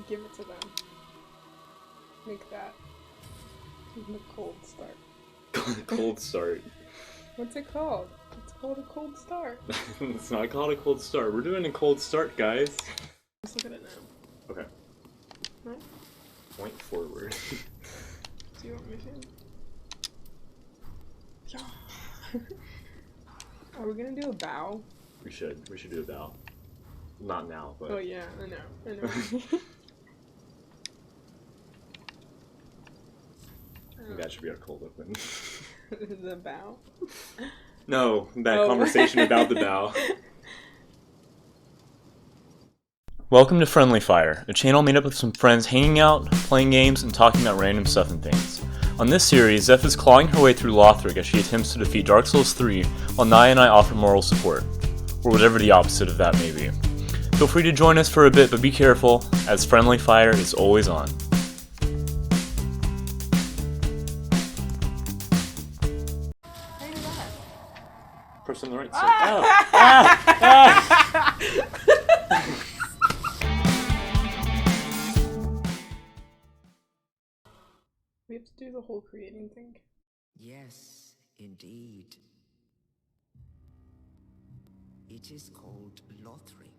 Give it to them. Make that the cold start. Cold start. What's it called? It's called a cold start. It's not called a cold start. We're doing a cold start, guys. Let's look at it now. Okay. Right? Point forward. Do you want me to? Yeah. Are we gonna do a bow? We should. We should do a bow. Not now, but... Oh yeah, I know. I know. I think that should be our cold open. The bow? No, that conversation about the bow. Welcome to Friendly Fire, a channel made up of some friends hanging out, playing games, and talking about random stuff and things. On this series, Zeph is clawing her way through Lothric as she attempts to defeat Dark Souls 3, while Naya and I offer moral support, or whatever the opposite of that may be. Feel free to join us for a bit, but be careful, as Friendly Fire is always on. Press on the right side. We have to do the whole creating thing. Yes, indeed. It is called Lothric,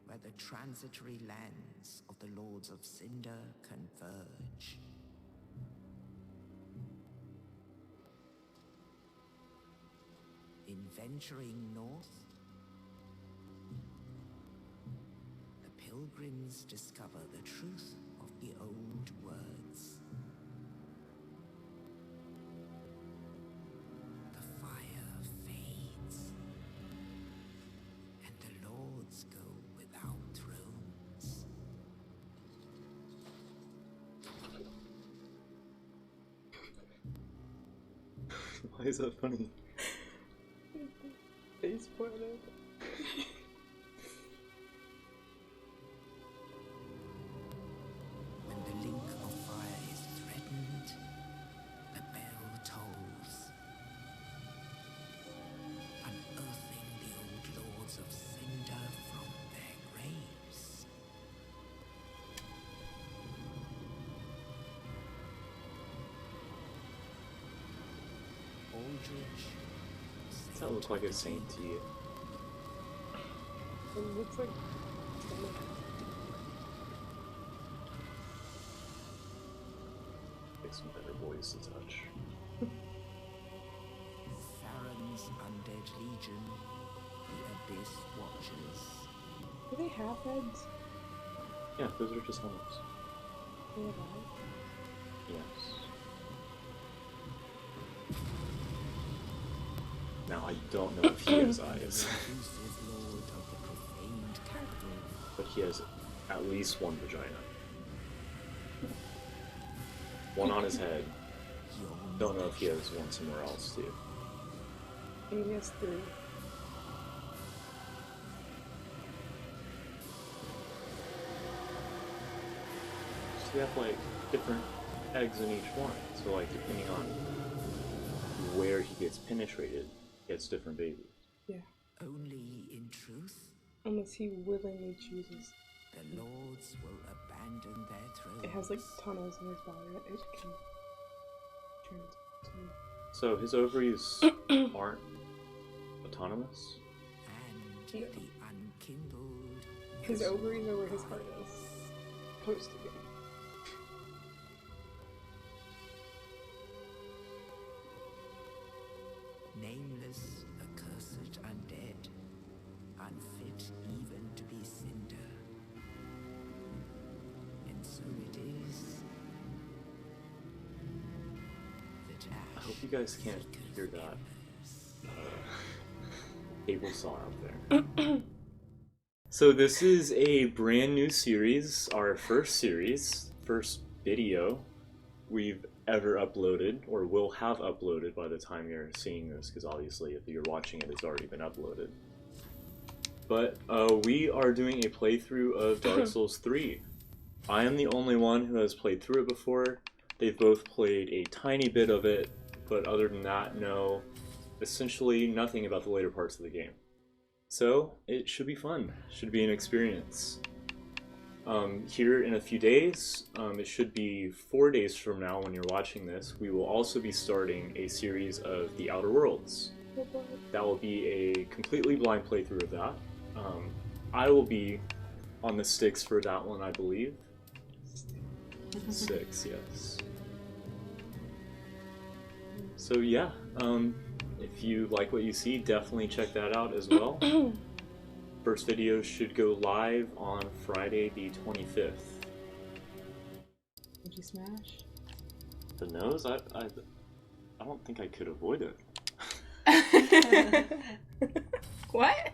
where the transitory lands of the Lords of Cinder converge. In venturing north, the pilgrims discover the truth of the old words. The fire fades, and the lords go without thrones. Why is that funny? Face pointed. When the link of fire is threatened, the bell tolls, unearthing the old lords of Cinder from their graves. Aldrich. Does that look like a saint to you? It looks like. Make some better boys to touch. Farron's Undead Legion, the Abyss Watchers. Do they have heads? Yeah, those are just helmets. They have eyes? Yes. Now, I don't know if he has eyes, Elusive lord of the profaned capital. but he has at least one vagina. One on his head. Don't know if he has one somewhere else, too. And he has 3. So you have, like, different eggs in each one. So, like, depending on where he gets penetrated, he gets different babies. Yeah. Only in truth, Unless he willingly chooses. the lords will abandon their thrones. It has like tunnels in his body that it can trans to. So his ovaries aren't autonomous? And Yeah. the unkindled. His ovaries are where his heart is. Supposed to be. Nameless, accursed undead, unfit even to be cinder. And so it is that I hope you guys can't hear that cable saw out there. So this is a brand new series, our first series, first video we've ever uploaded, or will have uploaded by the time you're seeing this, because obviously if you're watching it, it's already been uploaded. But we are doing a playthrough of Dark Souls 3. I am the only one who has played through it before. They've both played a tiny bit of it, but other than that, know essentially nothing about the later parts of the game. So, it should be fun. Should be an experience. Here in a few days, it should be 4 days from now when you're watching this, we will also be starting a series of The Outer Worlds. That will be a completely blind playthrough of that. I will be on the sticks for that one, I believe. 6, yes. So yeah, if you like what you see, definitely check that out as well. First video should go live on Friday the 25th. Did you smash? The nose? I don't think I could avoid it. What?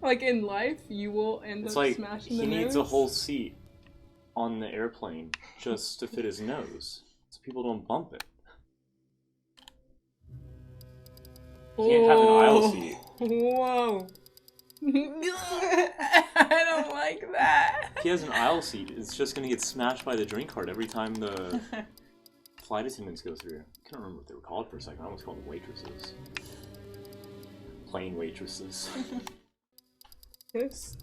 Like in life, you will end It's up like smashing the he nose? needs a whole seat on the airplane just to fit his nose, so people don't bump it. You can't have an aisle seat. Whoa. I don't like that. If he has an aisle seat, it's just gonna get smashed by the drink cart every time the flight attendants go through. I can't remember what they were called for a second. I almost called them waitresses. Plain waitresses. This?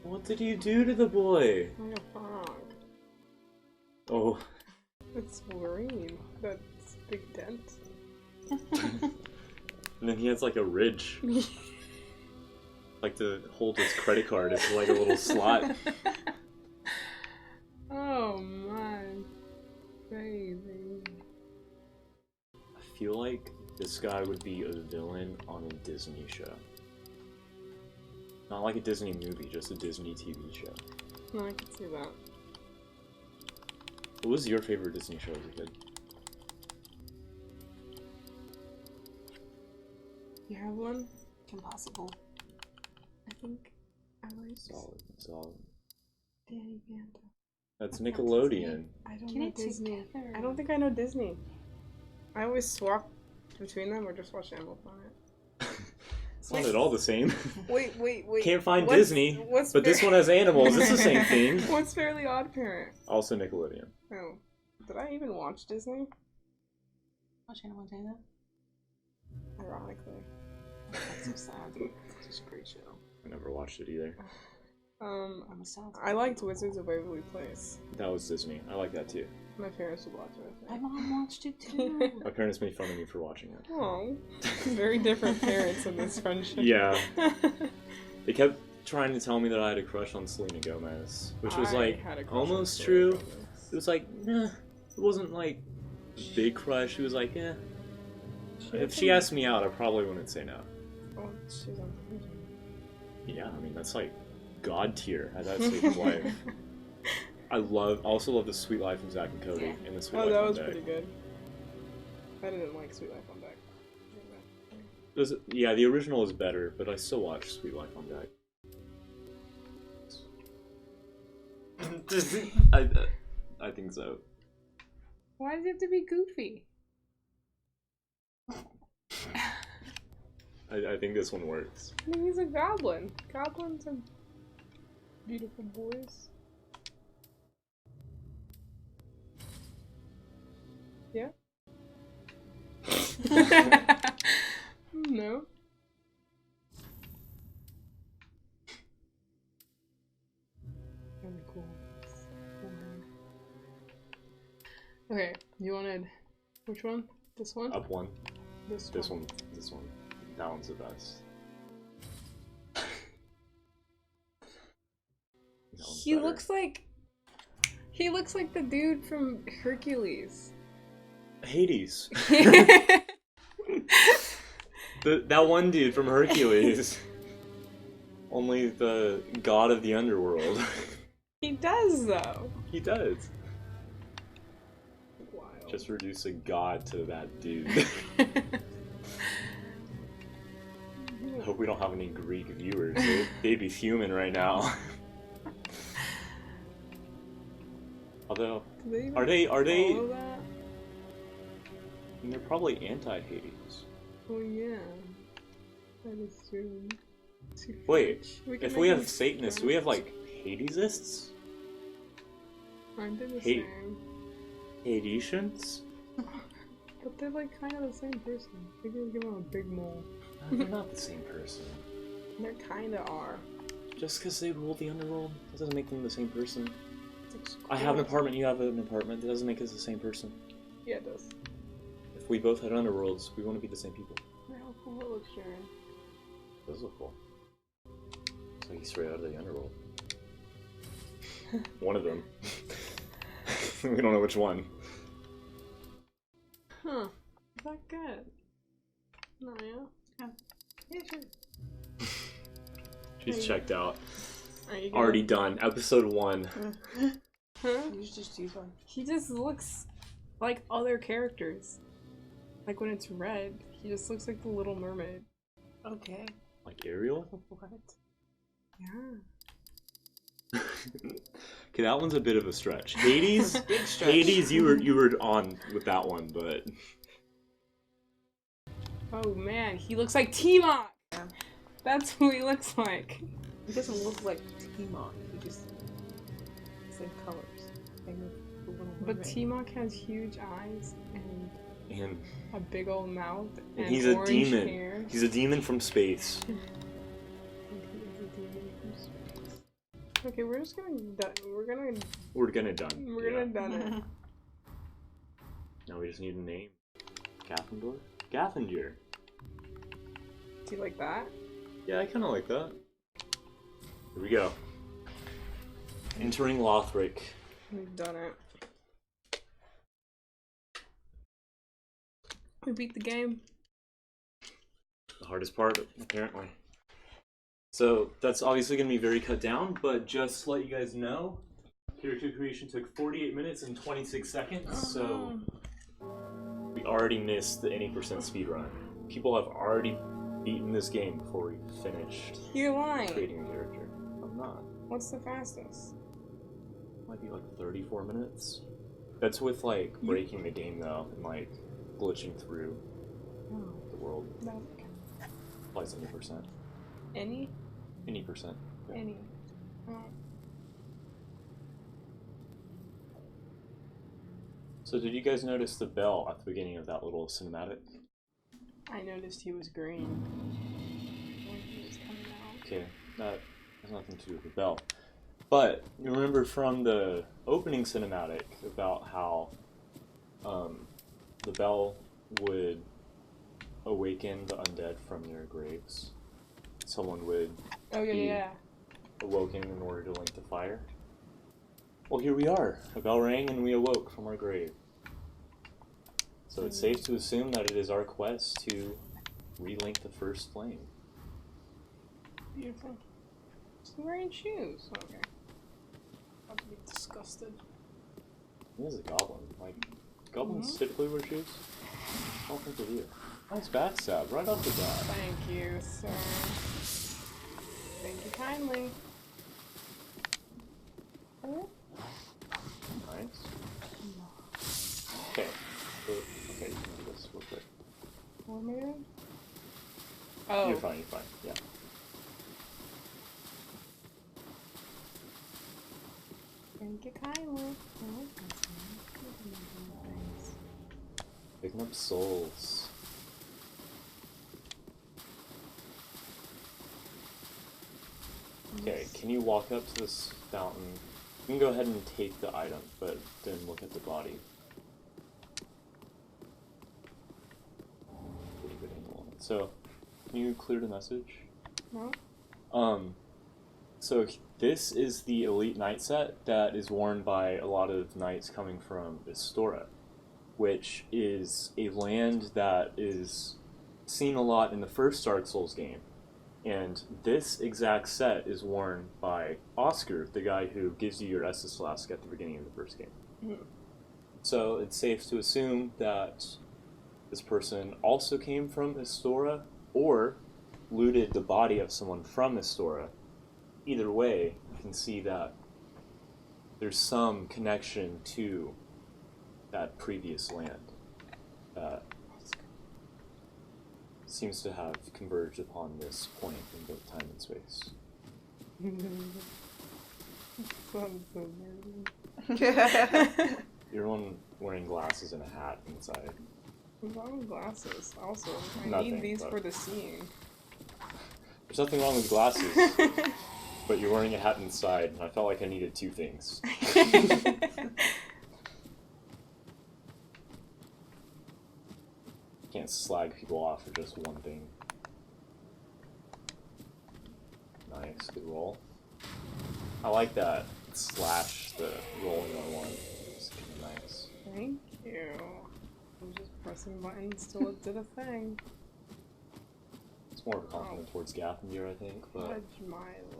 What did you do to the boy? Like a frog. Oh. It's Wolverine. That's a big dent. And then he has like a ridge. Like to hold his credit card. It's like a little slot. Oh my baby. I feel like this guy would be a villain on a Disney show. Not like a Disney movie, just a Disney TV show. No, I can see that. What was your favorite Disney show as a kid? You have one? Kim Possible. I think I like Solid. Danny Phantom. That's Nickelodeon. I don't know Disney. I don't think I know Disney. I always swap between them or just watch Animal Planet. It's not at all the same. Wait. Can't find Disney, but this one has animals. It's the same thing. What's Fairly Odd Parent? Also Nickelodeon. Oh. Did I even watch Disney? Watch Hannah Montana? Ironically. That's so sad. It's just a great show. I never watched it either. I'm a South. I liked Wizards of Waverly Place. That was Disney. I like that too. My parents would watch it. My mom watched it too. My parents made fun of me for watching it. Oh, very different parents in this friendship. Yeah. They kept trying to tell me that I had a crush on Selena Gomez, which was like almost true. It was like, nah, it wasn't like a big crush. It was like, eh. If she asked me out, I probably wouldn't say no. Oh, she's on. Yeah, I mean that's like god tier at that stage of life. I also love the Sweet Life of Zack and Cody and the Sweet Life that on was Deck. pretty good. I didn't like Sweet Life on Deck. Yeah, the original is better, but I still watch Sweet Life on Deck. I think so. Why does it have to be goofy? I think this one works. I mean, he's a goblin. Goblins are beautiful boys. Yeah? No. Really cool. Okay, you wanted which one? This one? Up one. This one. That one's the best. He looks like the dude from Hercules. Hades. That one dude from Hercules. Only the god of the underworld. He does though. He does. Wild. Just reduce a god to that dude. I hope we don't have any Greek viewers. They'd be fuming right now. Although, are they? Follow that? And they're probably anti-Hades. Oh yeah. That is true. Wait, if we have them Satanists, do we have like Hadesists? Aren't they the Hate- same? Hadesians? But they're like kind of the same person. They could give them a big mole. No, they're not the same person. They kind of are. Just because they rule the underworld, that doesn't make them the same person. Cool. I have an apartment, you have an apartment, that doesn't make us the same person. Yeah, it does. If we both had underworlds, we want to be the same people. Look how cool it looks, Sharon. It does look cool. It's like he's straight out of the underworld. One of them. We don't know which one. Huh. Is that good? No, yeah? Yeah, sure. She's checked out. Are you good? Already done. Episode 1. Huh? You should just use one. He just looks like other characters. Like when it's red, he just looks like the Little Mermaid. Okay. Like Ariel? What? Yeah. Okay, that one's a bit of a stretch. Hades? Big stretch. Hades, you were on with that one, but... Oh man, he looks like T-Mock! Yeah. That's who he looks like. He doesn't look like T-Mock. He just same colors. Same with the Little But Mermaid. T-Mock has huge eyes and a big old mouth and he's a orange demon. hair. He's a demon from space. Okay, we're just gonna done. We're gonna done. We're gonna Yeah. done it. Now we just need a name. Gaffendor? Gathinger. Do you like that? Yeah, I kind of like that. Here we go. Entering Lothric. We've done it. We beat the game. The hardest part, apparently. So that's obviously going to be very cut down, but just to let you guys know, character creation took 48 minutes and 26 seconds, so we already missed the any % speedrun. People have already beaten this game before we finished You're lying. creating a character. I'm not. What's the fastest? Might be like 34 minutes. That's with like breaking the game though, and like glitching through the world. No. Applies any %. Any? Any %. Yeah. Any. Oh. So did you guys notice the bell at the beginning of that little cinematic? I noticed he was green when he was coming out. Okay, that has nothing to do with the bell. But you remember from the opening cinematic about how the bell would awaken the undead from their graves. Someone would Oh yeah, be yeah. awoken in order to link the fire. Well, here we are. A bell rang and we awoke from our grave. So it's safe to assume that it is our quest to relink the first flame. Beautiful. He's wearing shoes. Okay. About to be disgusted. He is a goblin. Like, goblins typically wear shoes? I don't think they do. Nice backstab, right off the bat. Thank you, sir. Thank you kindly. Oh. Nice. Okay. Okay, you can do this real quick. What am I doing? Oh. You're fine, yeah. Thank you kindly. Oh, Picking up souls. Okay, can you walk up to this fountain? You can go ahead and take the item, but then look at the body. Pretty good angle on it. So, can you clear the message? No? So this is the elite knight set that is worn by a lot of knights coming from Istora, which is a land that is seen a lot in the first Dark Souls game. And this exact set is worn by Oscar, the guy who gives you your Estus Flask at the beginning of the first game. Mm-hmm. So it's safe to assume that this person also came from Istora or looted the body of someone from Istora. Either way, you can see that there's some connection to that previous land that seems to have converged upon this point in both time and space. Sounds so nerdy. You're the one wearing glasses and a hat inside. What's wrong with glasses? Also, I Nothing, need these but- for the seeing. There's nothing wrong with glasses. But you're wearing a hat inside, and I felt like I needed two things. Can't slag people off for just one thing. Nice, good roll. I like that slash the rolling on one. It's kind of nice. Thank you. I'm just pressing buttons till it did a thing. It's more of a compliment towards Gathendir, I think, but Fudge my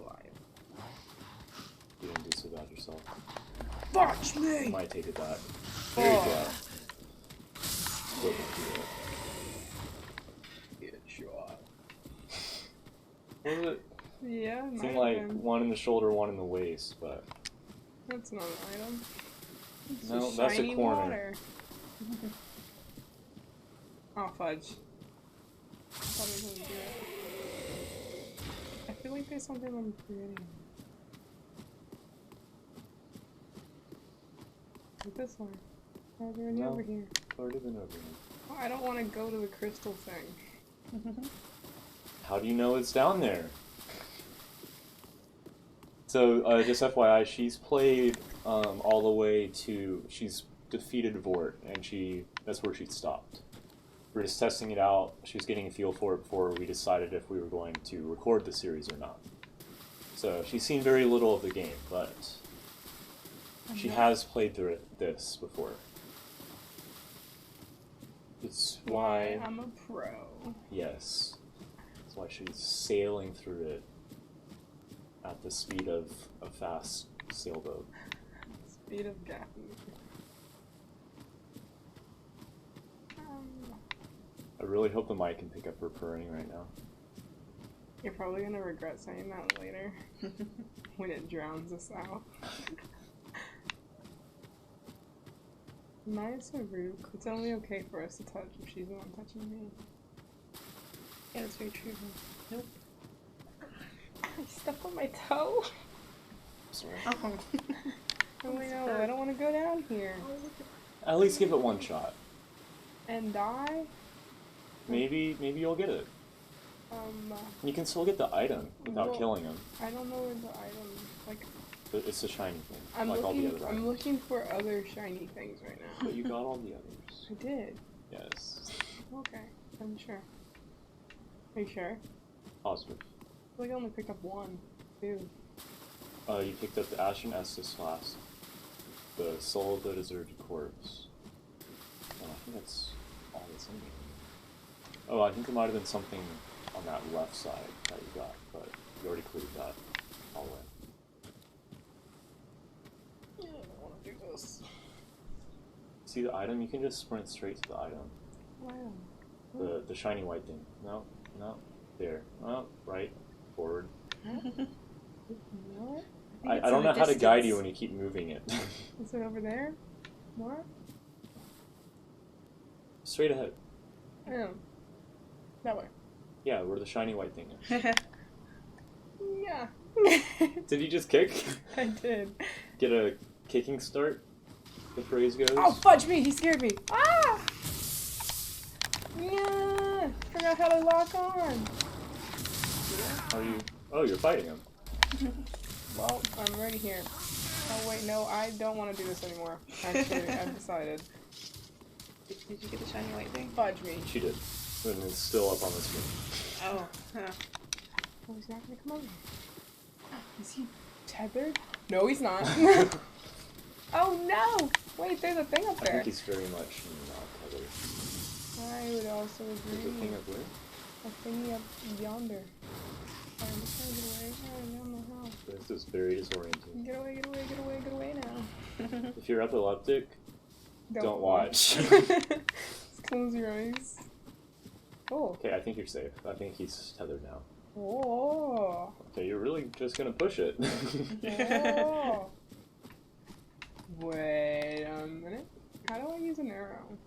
life. you didn't do so bad yourself. Fudge me! You might take it back. There you go. Flip it through it. Good shot. What was it? Yeah, It seemed like one in the shoulder, one in the waist, but... That's not an item. It's No, just that's a shiny corner. Water. Oh, fudge. Probably wouldn't do it. I feel like there's something I'm forgetting. Like this one. Are there any over here? It's already been over here. Oh, I don't want to go to the crystal thing. How do you know it's down there? So, just FYI, she's played all the way to... She's defeated Vort, and that's where she stopped. We're just testing it out. She was getting a feel for it before we decided if we were going to record the series or not. So, she's seen very little of the game, but she has played through this before. It's why... I'm a pro. Yes. That's why she's sailing through it at the speed of a fast sailboat. Speed of Gaffney. I really hope the mic can pick up her purring right now. You're probably gonna regret saying that later. When it drowns us out. Maya's so rude. It's only okay for us to touch if she's the one touching me. Yeah, that's very true. Nope. I stepped on my toe. Sorry. Oh no, I don't want to go down here. At least give it one shot. And die? Maybe you'll get it. You can still get the item without killing him. I don't know where the item, like... But it's a shiny thing, I'm like all the other I'm items. looking for other shiny things right now. But you got all the others. I did. Yes. Okay, I'm sure. Are you sure? Positive. I feel like I only picked up one. Two. You picked up the Ashen Estus Flask, the Soul of the Deserted Corpse. And I think that's all that's in here. Oh, I think there might have been something on that left side that you got, but you already cleared that all the way. Yeah, I don't want to do this. See the item? You can just sprint straight to the item. Wow. The shiny white thing. No, there. Oh, right, forward. No? I don't know how to guide you when you keep moving it. Is it over there? More? Straight ahead. I know. That way. Yeah, where the shiny white thing is. Yeah. Did you just kick? I did. Get a kicking start, the phrase goes. Oh, fudge me! He scared me! Ah! Yeah! Forgot how to lock on. Are you... Oh, you're fighting him. Well, I'm already here. Oh, wait, no, I don't want to do this anymore. Actually, I've decided. Did you get the shiny white thing? Fudge me. She did. And it's still up on the screen. Oh, huh. Oh, he's not gonna come over. Is he tethered? No, he's not. Oh, no! Wait, there's a thing up I there. think he's very much not tethered. I would also There's a agree. thing up where? A thingy up yonder. I'm just trying to get away. I don't know how. This is very disorienting. Get away, get away, get away, get away now. If you're epileptic, don't watch. Just close your eyes. Oh. Okay, I think you're safe. I think he's tethered now. Oh. Okay, you're really just gonna push it. Oh. Wait a minute. How do I use an arrow?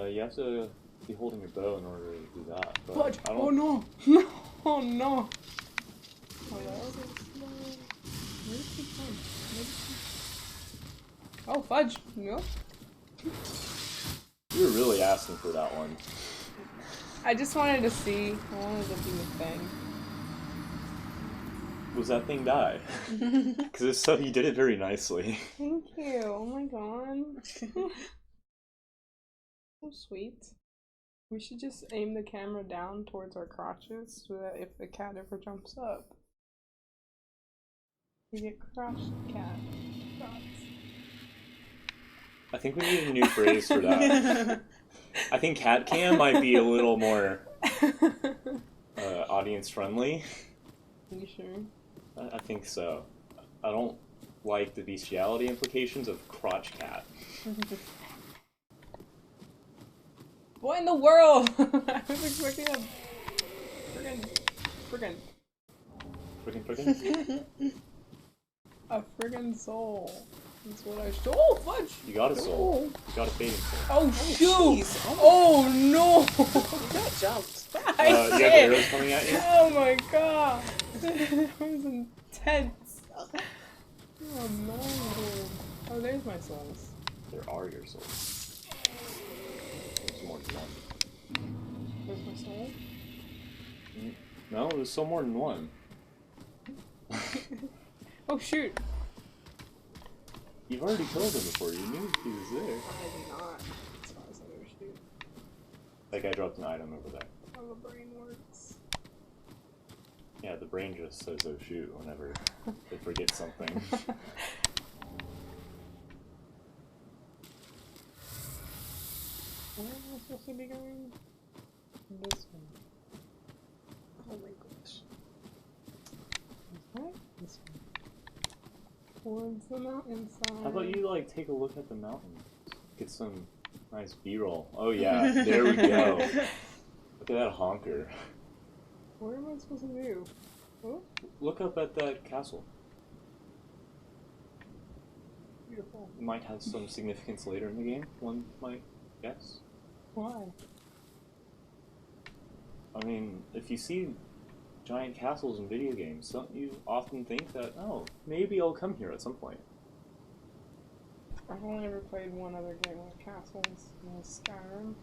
You have to be holding your bow in order to do that. But Fudge! I don't... Oh no! Oh no! Hello? Where did he come? Oh, fudge! No. You were really asking for that one. I just wanted to see. I wanted to do the thing. was that thing die? Because if so, you did it very nicely. Thank you. Oh my god. So sweet. We should just aim the camera down towards our crotches so that if the cat ever jumps up, we get crotch cat shots. I think we need a new phrase for that. I think cat cam might be a little more audience friendly. You sure? I think so. I don't like the bestiality implications of crotch cat. What in the world? I was expecting a friggin' a friggin' soul. That's what I oh fudge! You got a soul. You got a fading soul. Oh shoot! Jeez. Oh no! You got jumped. I You have did. arrows coming at you? Oh my god! That was intense. Oh no! Oh, there's my souls. There are your souls. There's more than one. There's my soul. No, there's still more than one. Oh shoot! You've already killed him before. You knew he was there. I did not. As far as I ever shoot. That guy dropped an item over there. How the brain works. Yeah, the brain just says, "Oh shoot," whenever they forget something. Where am I supposed to be going? This one. Oh my gosh. Is that this one? Towards the mountainside. How about you like take a look at the mountain? Get some nice B-roll. Oh yeah, there we go. Look at that honker. What am I supposed to do? Oh, Look up at that castle. beautiful. It might have some significance later in the game, one might guess. Why? I mean, if you see giant castles in video games, don't you often think that, oh, maybe I'll come here at some point? I've only ever played one other game with castles, and it was Skyrim.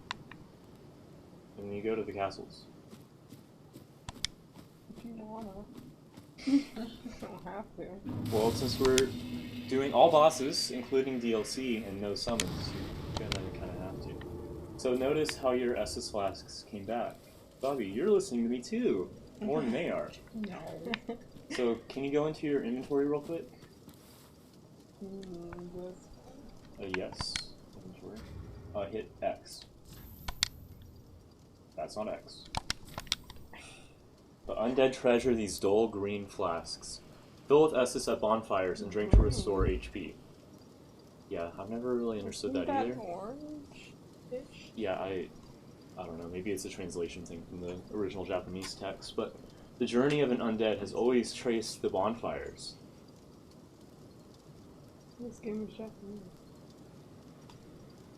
And you go to the castles. If you wanna. You don't have to. Well, since we're doing all bosses, including DLC, and no summons, you're gonna kinda have to. So notice how your Estus flasks came back. Bobby, you're listening to me too! More than they are. No. So, can you go into your inventory real quick? This. Yes. Inventory. Hit X. That's not X. The undead treasure these dull green flasks. Fill with Estus at bonfires and drink to restore HP. Yeah, I've never really understood Isn't that either. Orange-ish? Yeah, I don't know, maybe it's a translation thing from the original Japanese text, but the journey of an undead has always traced the bonfires. This game is Japanese.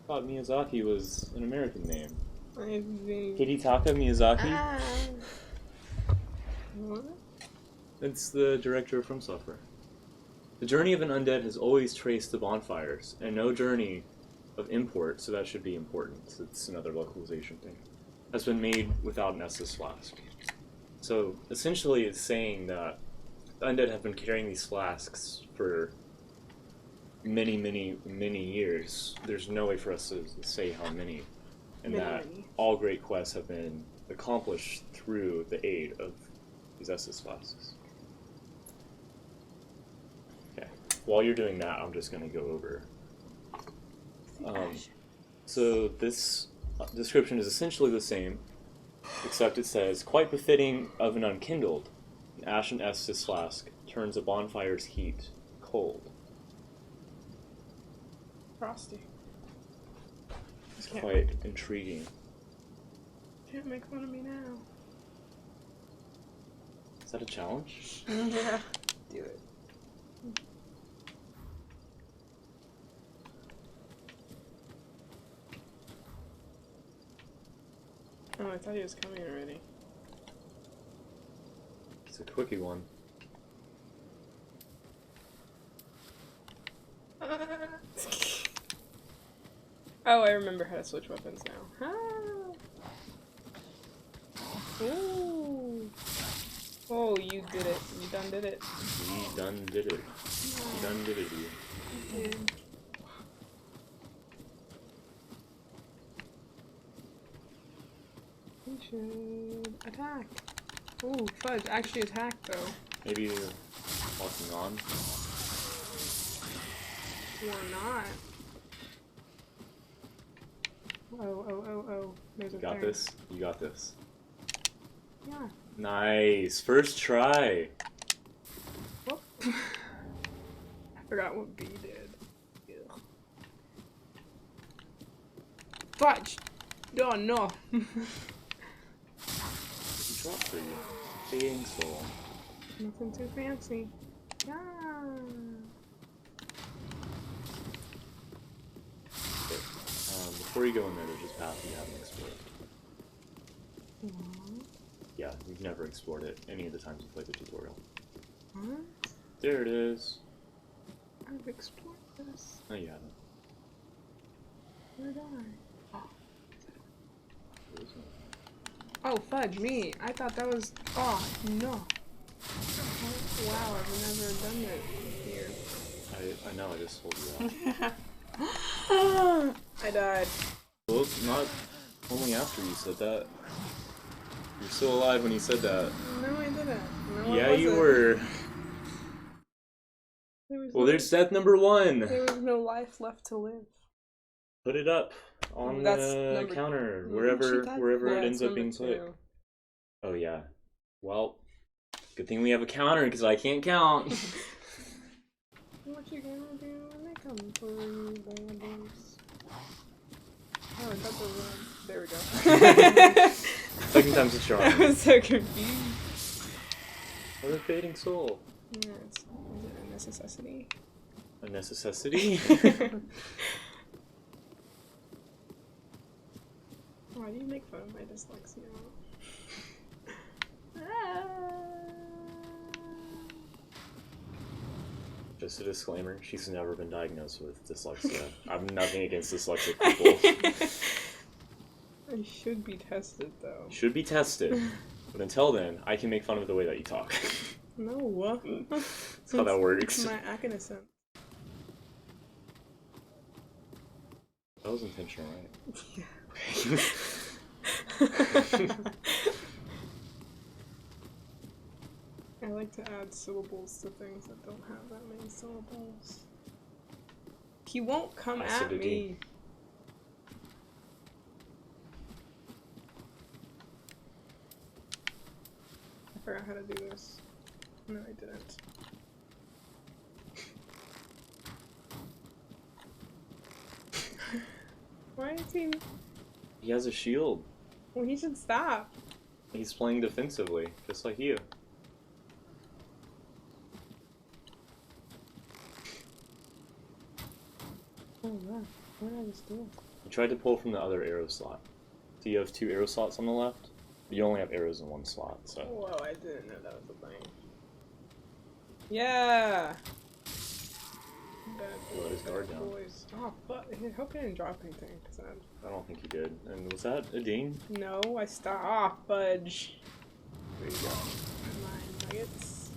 I thought Miyazaki was an American name. Amazing. Hidetaka Miyazaki? Ah. What? It's the director of From Software. The journey of an undead has always traced the bonfires, and no journey of import, so that should be important. It's another localization thing. Has been made without an Estus flask. So essentially, it's saying that the undead have been carrying these flasks for many, many, many years. There's no way for us to say how many, and that all great quests have been accomplished through the aid of these Estus flasks. Okay. While you're doing that, I'm just going to go over. So this description is essentially the same, except it says, quite befitting of an unkindled, an ashen Estus flask turns a bonfire's heat cold. Frosty. It's quite intriguing. Can't make fun of me now. Is that a challenge? Yeah. Do it. Oh, I thought he was coming already. It's a quickie one. Oh, I remember how to switch weapons now. Ah. Ooh. Oh, you did it. You done did it. You done did it. You done did it, you. You did. We should attack. Ooh, fudge. Actually attack, though. Maybe walking on. Or not. Oh. There's a You got thing. this? You got this. Yeah. Nice. First try. Whoop. I forgot what B did. Ugh. Fudge! Oh no! You dropped for you. Fading soul. Nothing too fancy. Yeah. Okay. Before you go in there, there's just path you haven't explored. Yeah, you've never explored it any of the times you played the tutorial. What? There it is. I've explored this. No, you haven't. Where did I? There isn't. Oh, fudge, me. I thought that was. Oh, no. Oh, wow, I've never done it here. I know, I just told you that. I died. Well, not only after you said that. You're still alive when you said that. No, I didn't. No, I Yeah, you wasn't. were. There was Well, no, there's death number 1. there was no life left to live. Put it up on That's the number- counter, She wherever died. wherever Yeah, it it's ends up number being put. 2. Oh yeah. Well, good thing we have a counter because I can't count. What you gonna do when they come for you, bandits? Oh, I thought the run. There we go. Second time's a charm. I was so confused. What a fading soul. Yeah, is it a necessity? A necessity? Why do you make fun of my dyslexia? Ah. Just a disclaimer, she's never been diagnosed with dyslexia. I have nothing against dyslexic people. I should be tested though. Should be tested. But until then, I can make fun of the way that you talk. No. That's how that works. My accent. That was intentional, right? Yeah. I like to add syllables to things that don't have that many syllables. He won't come at Acidity. me. I forgot how to do this. No, I didn't. Why is he? He has a shield. Well, he should stop. He's playing defensively, just like you. Oh, wow. What did I just do? You tried to pull from the other arrow slot. So you have 2 arrow slots on the left. But you only have arrows in 1 slot, so. Whoa, I didn't know that was a thing. Yeah! Bad Let his guard bad down. boys. Oh, but I hope I didn't drop anything. Cause I don't think you did. And was that a ding? no, I stopped. Ah, fudge. There you go. My nuggets.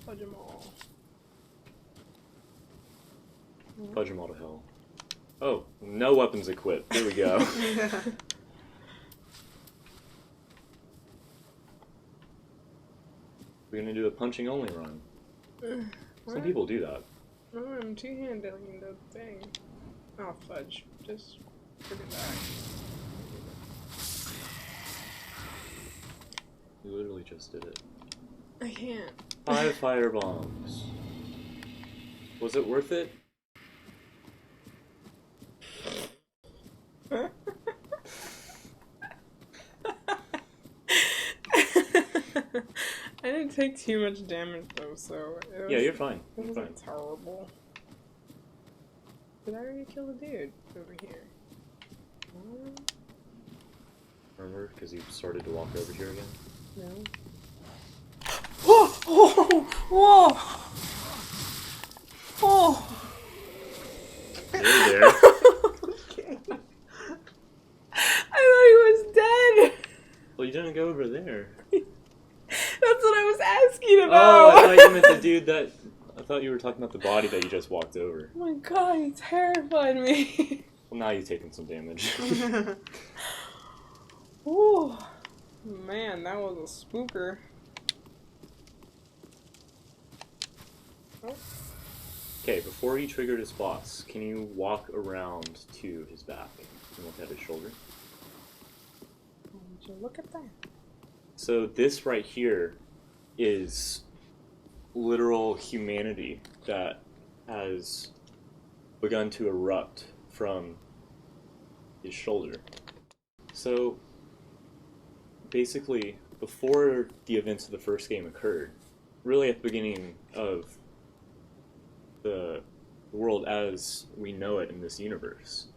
Fudge them all. Fudge them all to hell. Oh, no weapons equipped. There we go. We're gonna do a punching only run. Some people do that. No, I'm two-handling the thing. Oh, fudge. Just put it back. You literally just did it. I can't. 5 fire bombs. Was it worth it? I didn't take too much damage though, so it was, Yeah, you're fine. It You're fine. wasn't terrible. Did I already kill the dude over here? Remember? Because you started to walk over here again? No. Oh! Oh! Whoa! Oh! There. Okay. I thought he was dead! Well, you didn't go over there. That's what I was asking thought you were talking about the body that you just walked over. Oh my god, he terrified me. Well, now you've taken some damage. Ooh. Man, that was a spooker. Oh. Okay, before he triggered his boss, can you walk around to his back and look at his shoulder? Would you look at that? So this right here is literal humanity that has begun to erupt from his shoulder. So basically, before the events of the first game occurred, really at the beginning of the world as we know it in this universe,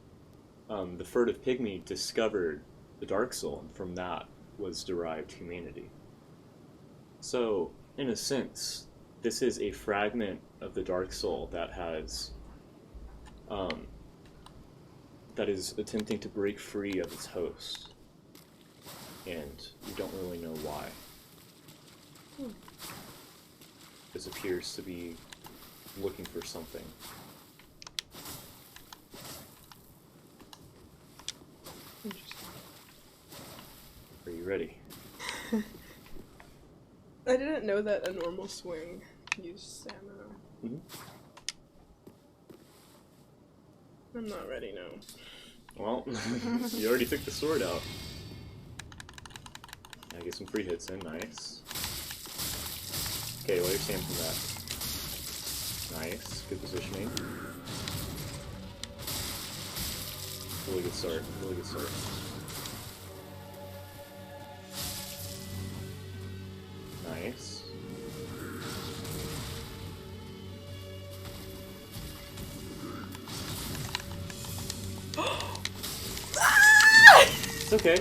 the furtive pygmy discovered the Dark Soul, and from that was derived humanity. So, in a sense, this is a fragment of the Dark Soul that has, that is attempting to break free of its host, and we don't really know why. This appears to be looking for something. Interesting. Are you ready? I didn't know that a normal swing used stamina. Mm-hmm. I'm not ready now. Well, you already took the sword out. Now get some free hits in, nice. Okay, while you're standing from that. Nice, good positioning. Really good start, really good start. Nice. It's okay. It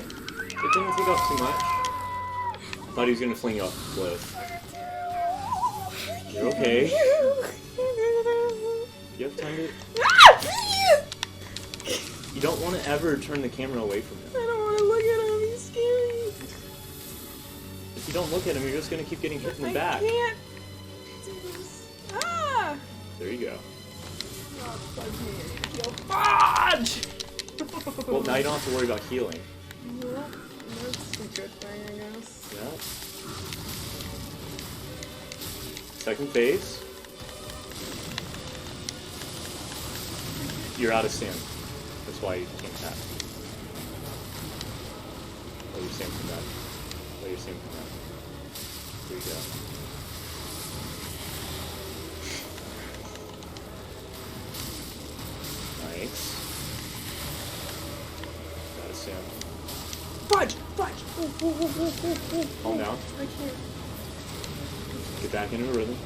didn't take off too much. Thought he was gonna fling you off the cliff. You're okay. You have time to... You don't want to ever turn the camera away from him. I don't want to look at him, he's scary. If you don't look at him, you're just gonna keep getting hit in the back. I can't do this. Ah! There you go. Oh, fudge me, I need to heal. Fudge! Well, now you don't have to worry about healing. Well, that's a good thing, I guess. Yeah. Second phase. You're out of stamina. That's why you can't tap. Let your stamina come back. Let your stamina come back. There you go. Nice. Out of stamina. Fudge! Fudge! Ooh, ooh, ooh, ooh, ooh, ooh. Calm down. I can't. Get back into a rhythm.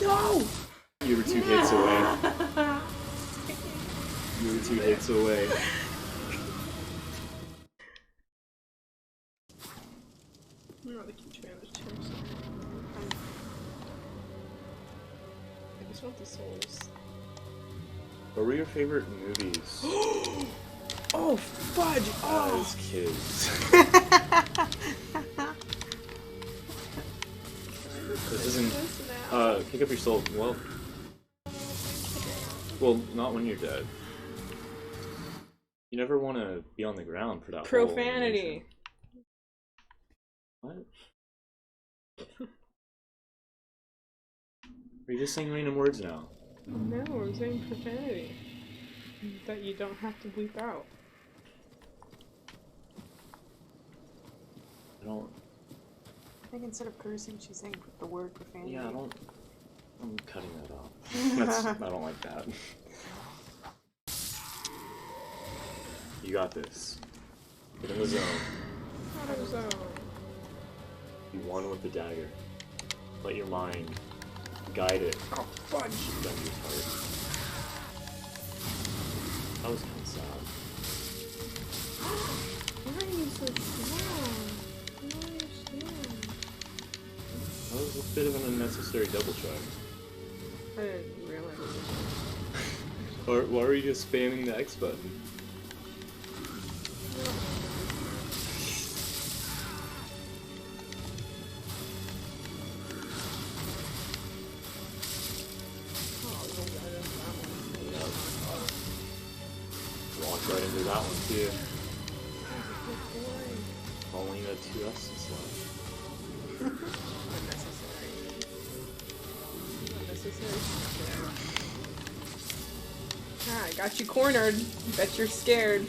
No! You were 2 hits away. You were 2 hits away. I'm not a huge fan of chips. I just want the souls. What were your favorite movies Oh, fudge! Oh! as kids? This isn't... pick up your soul. Well, not when you're dead. You never want to be on the ground for that whole Profanity. animation. What? Are you just saying random words now? No, I'm saying profanity. That you don't have to bleep out. I don't... I think instead of cursing, she's saying the word profanity. Yeah, I don't... I'm cutting that off. That's... I don't like that. You got this. Get in the zone. Out of zone. You won with the dagger. Let your mind guide it Oh, fudge! down your heart. That was kind of sad. Why are you so strong? I don't understand. That was a bit of an unnecessary double check. I didn't realize it was Or why were you just spamming the X button? that one too. Only the 2 S's left. Unnecessary. Ah, I got you cornered. Bet you're scared.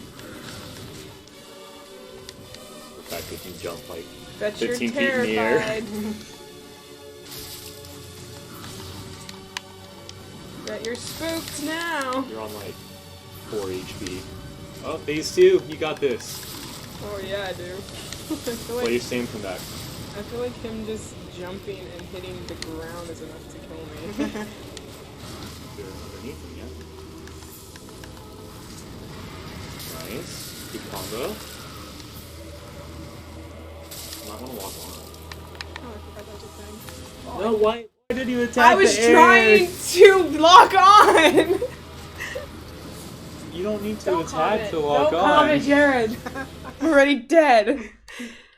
The fact that you jump like Bet you're 15 feet in the air. terrified. Bet you're spooked now. You're on like 4 HP. Oh, phase 2, you got this. Oh yeah, I do. Play your same comeback. I feel like him just jumping and hitting the ground is enough to kill me. You're underneath him, yeah. Nice. Good combo. I'm not gonna walk on. Oh, I forgot that was a thing. No, why did you attack I was the air? trying to lock on! You don't need to Don't attack comment. to lock Don't on. comment, Jared. I'm already dead.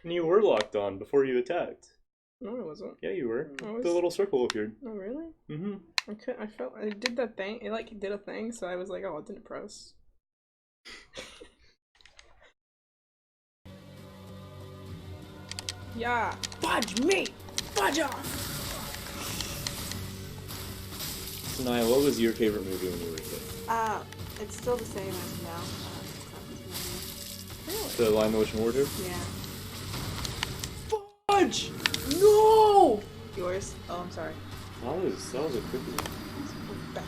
And you were locked on before you attacked. No, it wasn't. Yeah, you were. I was- The little circle appeared. Oh, really? Mm-hmm. I felt I did that thing. It like did a thing, so I was like, oh, it didn't press. Yeah. Fudge me! Fudge off! So, Naya, what was your favorite movie when you were a kid? It's still the same as now. The live motion wardrobe? Yeah. Fudge! No! Yours? Oh, I'm sorry. That was a quick one. Bad.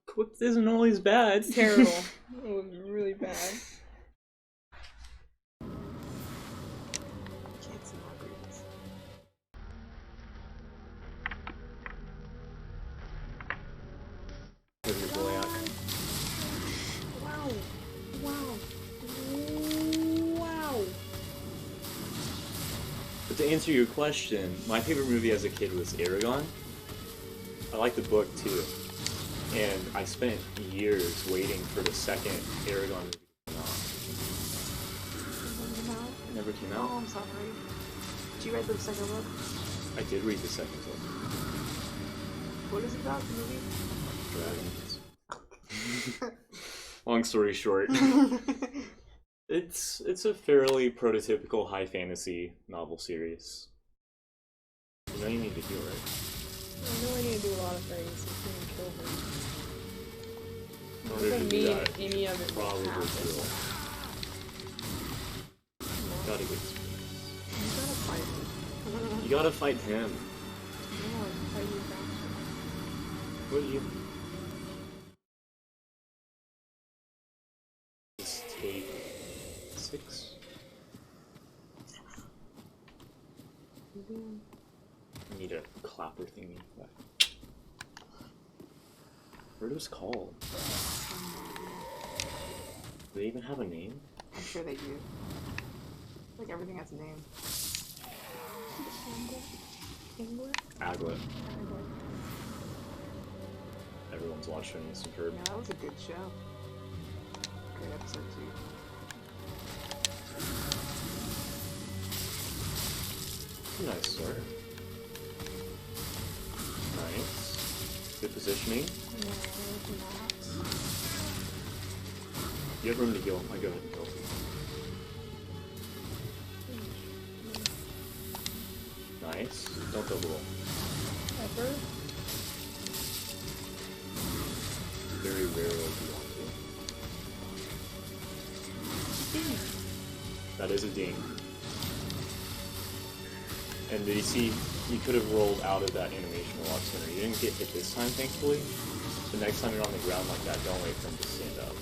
Quick isn't always bad. Terrible. It was really bad. Kids and Margaret's. Have your boy out. Wow. Wow. Wow. But to answer your question, my favorite movie as a kid was Aragon. I liked the book too. And I spent years waiting for the second Aragon movie to come out. It never came Oh, out. I'm sorry. Did you read the second book? I did read the second book. What is it about, the movie? Dragons. Long story short. It's a fairly prototypical high fantasy novel series. You know you need to heal, right? I know I need to do a lot of things. It's gonna kill him. In order to Doesn't do mean that, any of it will probably happen. will. Gotta get space. You gotta fight him. You gotta fight him. No, I can fight you faster. What do you? Just take 6. I need a clapper thingy. What are those called? Do they even have a name? I'm sure they do. Like everything has a name. Aglet. Everyone's watching Superb. Yeah, that was a good show. Great episode too. Nice start. Nice. Good positioning. You have room to heal. I go ahead and heal. Nice. Don't double roll. Ever? Very rarely do you want to. That is a ding. And did you see, you could have rolled out of that animation a lot sooner. You didn't get hit this time, thankfully. So next time you're on the ground like that, don't wait for him to stand up.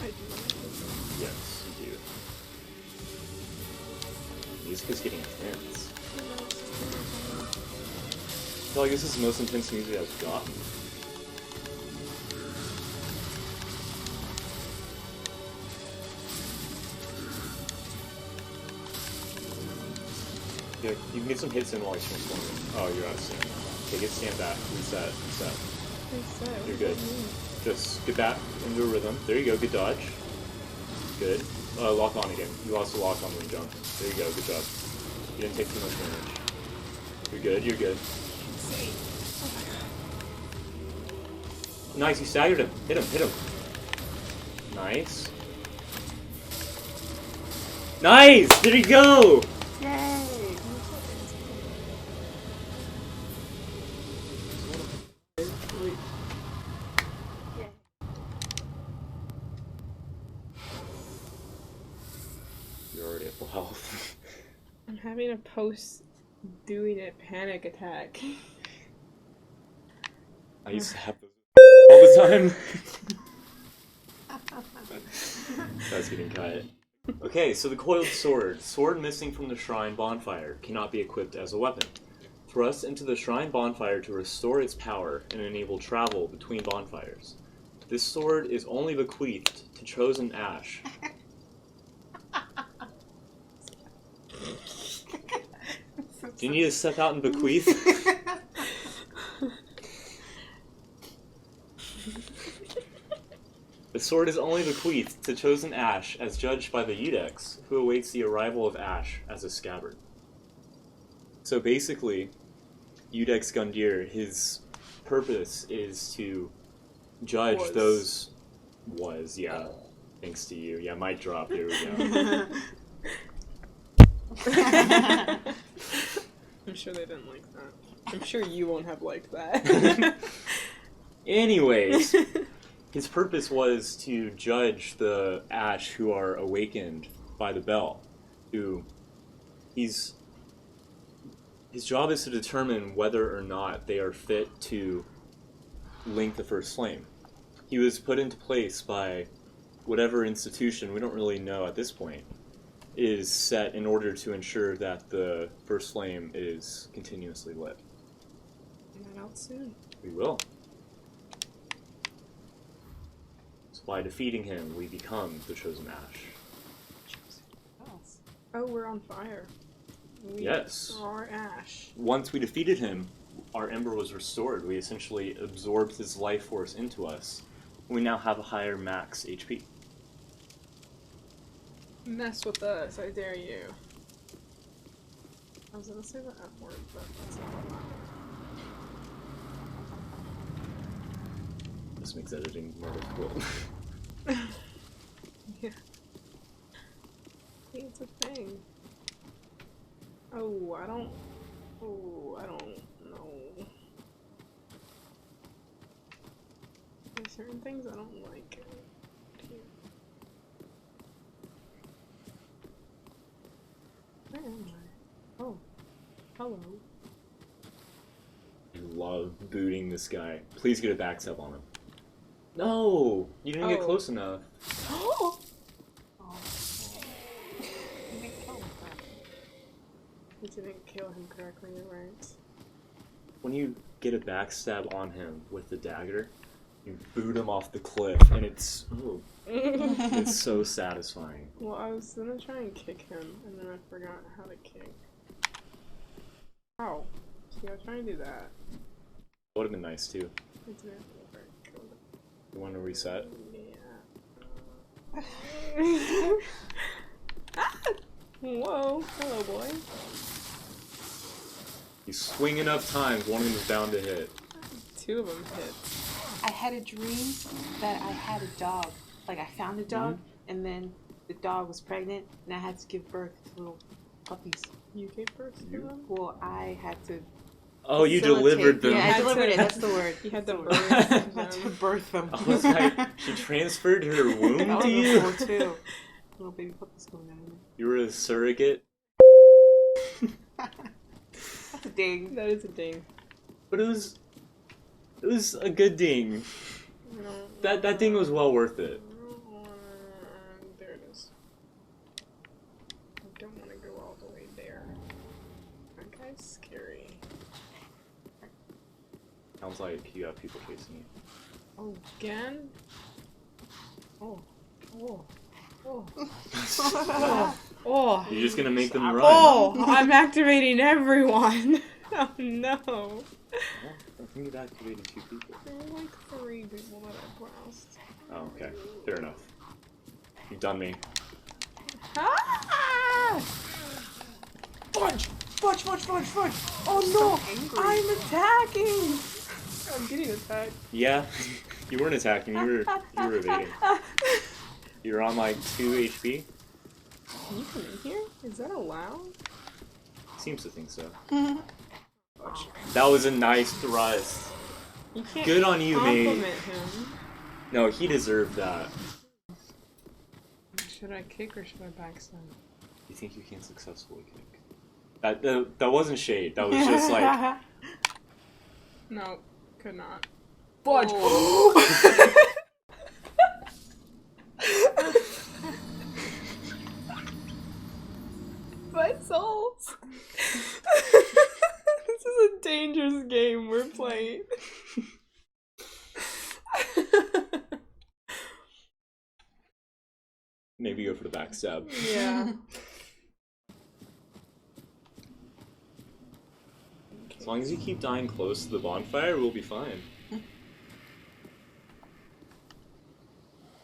I do like this. Yes, you do. Music's getting intense. I feel like this is the most intense music I've gotten. Yeah, you can get some hits in while he's transforming. Oh, you're out of sync. Okay, get stand back. Reset. Reset. You're good. Just get back into a rhythm. There you go. Good dodge. Good. Lock on again. You lost the lock on when you jumped. There you go. Good job. You didn't take too much damage. You're good. You're good. Nice, you staggered him. Hit him, hit him. Nice. Nice! There you go! Yay! You're already at full health. I'm having a post-doing-it panic attack. I used to have those all the time. That's getting cut. Okay, so the coiled sword. Sword missing from the shrine bonfire. Cannot be equipped as a weapon. Thrust into the shrine bonfire to restore its power and enable travel between bonfires. This sword is only bequeathed to Chosen Ash. Do you need to step out and bequeath? The sword is only bequeathed to Chosen Ash as judged by the Udex, who awaits the arrival of Ash as a scabbard. So basically, Udex Gundyr, his purpose is to judge those... yeah. Thanks to you. Yeah, mic drop, there we go. I'm sure they didn't like that. I'm sure you won't have liked that. Anyways, his purpose was to judge the Ash who are awakened by the bell. His job is to determine whether or not they are fit to link the first flame. He was put into place by whatever institution, we don't really know at this point, is set in order to ensure that the first flame is continuously lit. Not out soon. We will. So by defeating him, we become the Chosen Ash. Oh, we're on fire. We Yes. are Ash. Once we defeated him, our ember was restored. We essentially absorbed his life force into us. We now have a higher max HP. Mess with us, I dare you. I was gonna say the F word, but that's not allowed. This makes editing more difficult. Yeah. I think it's a thing. Oh, I don't know. There's certain things I don't like. Where am I? Oh. Hello. I love booting this guy. Please get a backstab on him. No! You didn't get close enough. Oh. You didn't kill him correctly, you're right. When you get a backstab on him with the dagger, you boot him off the cliff, and it's it's so satisfying. Well, I was gonna try and kick him, and then I forgot how to kick. Oh. See, I was trying to do that. Would have been nice too. It didn't work. You want to reset? Yeah. Whoa. Hello, boy. You swing enough times, one of them is bound to hit. 2 of them hit. I had a dream that I had a dog. Like, I found a dog, and then the dog was pregnant, and I had to give birth to little puppies. You gave birth to them? Well, I had to... Oh, you facilitate- delivered them. Yeah, I had delivered to- it. That's the word. You had to That's the word. birth I had to them. birth them. I was like, she transferred her womb That to was you? cool, too. Little baby puppies going down there. You were a surrogate? That's a ding. That is a ding. But it was a good ding. That ding was well worth it. There it is. I don't want to go all the way there. That guy's scary. Sounds like you have people chasing you. Oh, again? Oh. Oh. Oh. Oh. You're just gonna make them run. Oh, I'm activating everyone. Oh no. Well, I think you've activated 2 people. There were like 3 people that I blast. Oh, okay. Fair enough. You've done me. Ah! Fudge! Fudge, fudge, fudge, fudge! Oh no! So angry. I'm attacking! I'm getting attacked. Yeah. You weren't attacking, you were evading. You're on like 2 HP? Can you come in here? Is that allowed? Seems to think so. That was a nice thrust. You can't Good on you, mate. compliment him. No, he deserved that. Should I kick or should I backstab? You think you can successfully kick? That wasn't shade. That was just like... No, could not. Fudge! My souls! This is a dangerous game we're playing. Maybe go for the backstab. Yeah. As long as you keep dying close to the bonfire, we'll be fine.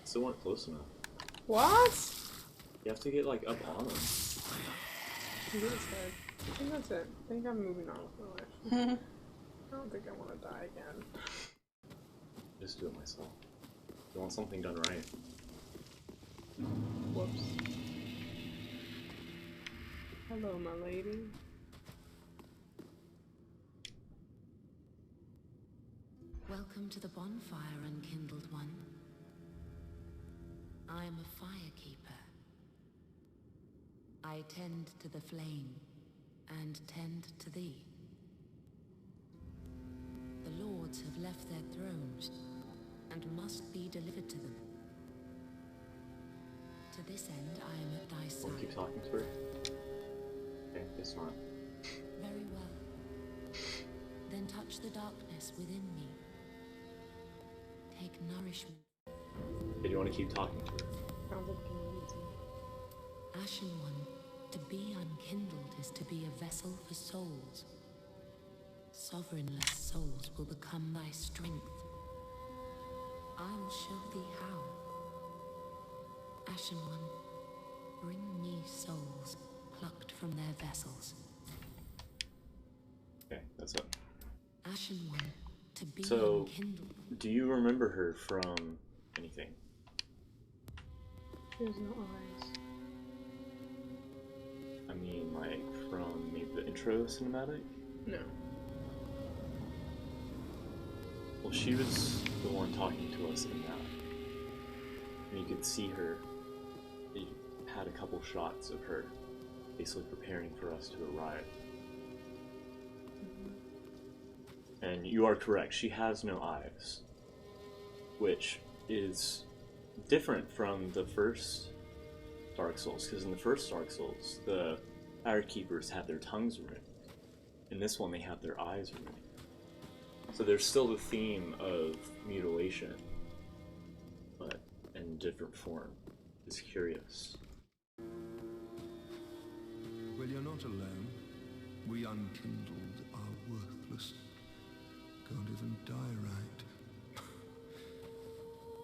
Still weren't close enough. What? You have to get like up on them. Get his head. I think that's it. I think I'm moving on with my life. I don't think I want to die again. Just do it myself. You want something done right. Whoops. Hello, my lady. Welcome to the bonfire, unkindled one. I am a firekeeper. I tend to the flame, and tend to thee. The lords have left their thrones, and must be delivered to them. To this end, I am at thy Want side. to keep talking to her? Okay, guess not. Very well. Then touch the darkness within me. Take nourishment. Did you want to keep talking to her? Sounds like you need to. Ashen one, to be unkindled is to be a vessel for souls. Sovereignless souls will become thy strength. I will show thee how. Ashen one, bring me souls plucked from their vessels. Okay, that's it. Ashen one, to be So, unkindled. do you remember her from anything? She has no eyes. I mean, like, from maybe the intro cinematic? No. Well, she was the one talking to us in that. And you could see her. They had a couple shots of her basically preparing for us to arrive. And you are correct, she has no eyes. Which is different from the first Dark Souls, because in the first Dark Souls, the Fire Keepers had their tongues removed. In this one, they have their eyes removed. So there's still the theme of mutilation, but in different form. It's curious. Well, you're not alone. We unkindled are worthless. Can't even die right.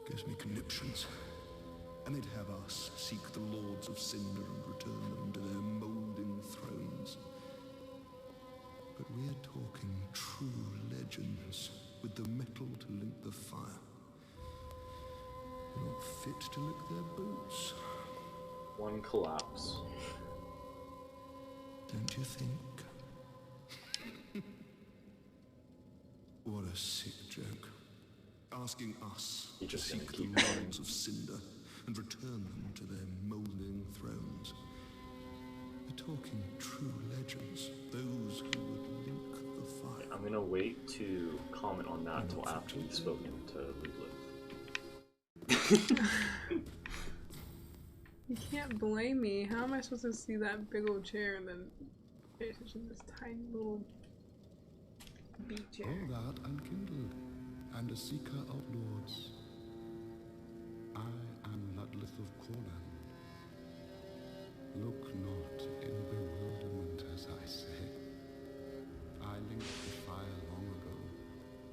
Gives me conniptions. And they'd have us seek the lords of Cinder and return them to their moulding thrones. But we're talking true legends with the metal to link the fire. They're not fit to lick their boots. One collapse. Don't you think? What a sick joke. Asking us You're to just gonna seek keep the going. lords of Cinder and return them to their moulding thrones. We're talking true legends, those who would link the fire. I'm gonna wait to comment on that until after you've spoken to Ludwig. You can't blame me. How am I supposed to see that big old chair and then pay attention to this tiny little beat chair? All that unkindled, and a seeker of lords. I am Ludlith of Corland. Look not in bewilderment as I say. I linked the fire long ago,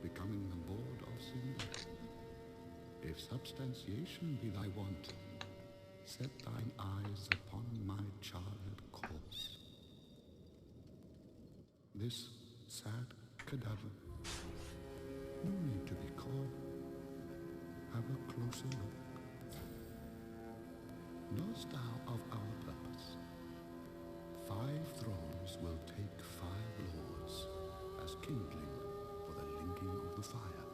becoming the lord of Cinder. If substantiation be thy want, set thine eyes upon my charred corpse. This sad cadaver, no need to be called. have a closer look. Knowest thou of our purpose? 5 thrones will take 5 lords as kindling for the linking of the fire.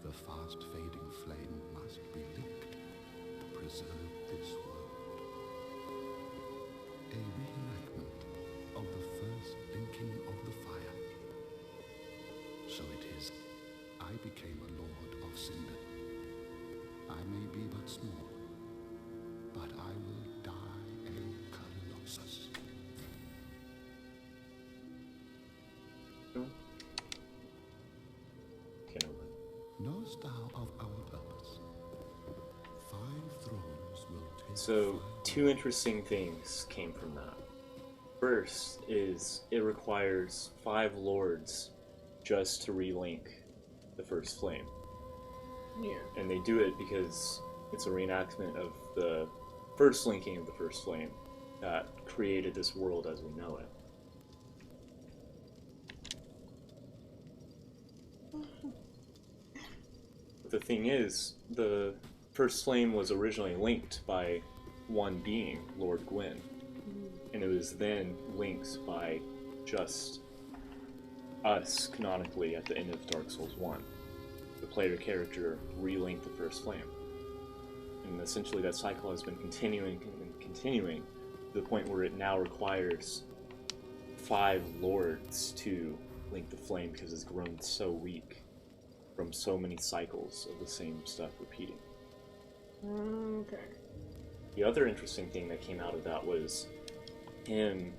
The fast-fading flame must be lit to preserve this world. A reenactment of the first linking of the fire. So it is, I became a lord of Cinder. I may be but small, but I will die a colossus. Knowest thou of our purpose? 5 thrones will take. So, 2 interesting things came from that. First is it requires 5 lords just to relink the first flame. Yeah. And they do it because it's a reenactment of the first linking of the first flame that created this world as we know it. But the thing is, the first flame was originally linked by one being, Lord Gwyn. And it was then linked by just us, canonically, at the end of Dark Souls 1. The player character relinked the first flame. And essentially that cycle has been continuing and continuing to the point where it now requires 5 lords to link the flame because it's grown so weak from so many cycles of the same stuff repeating. Okay. The other interesting thing that came out of that was him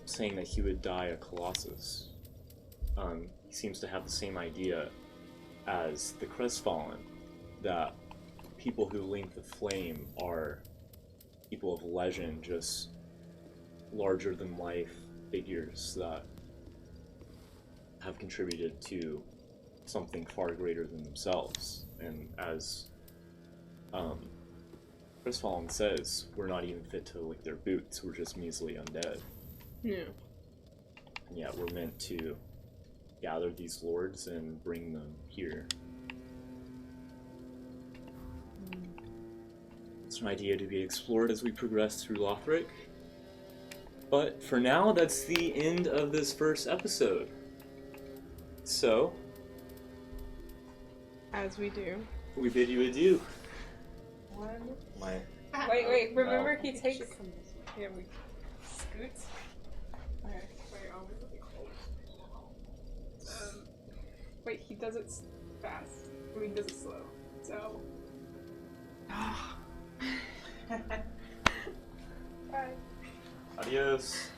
saying that he would die a colossus. He seems to have the same idea as the Crestfallen, that people who link the flame are people of legend, just larger than life figures that have contributed to something far greater than themselves. And as Crestfallen says, we're not even fit to lick their boots, we're just measly undead. Yeah. And yet we're meant to gather these lords and bring them here. It's an idea to be explored as we progress through Lothric. But for now, that's the end of this first episode. So, As we do. we bid you adieu. Wait, remember he Should takes... come this way. Yeah, we... Scoots? Okay, wait, I'll really close. Wait, he does it fast. I mean, he does it slow. So... Bye. Adios.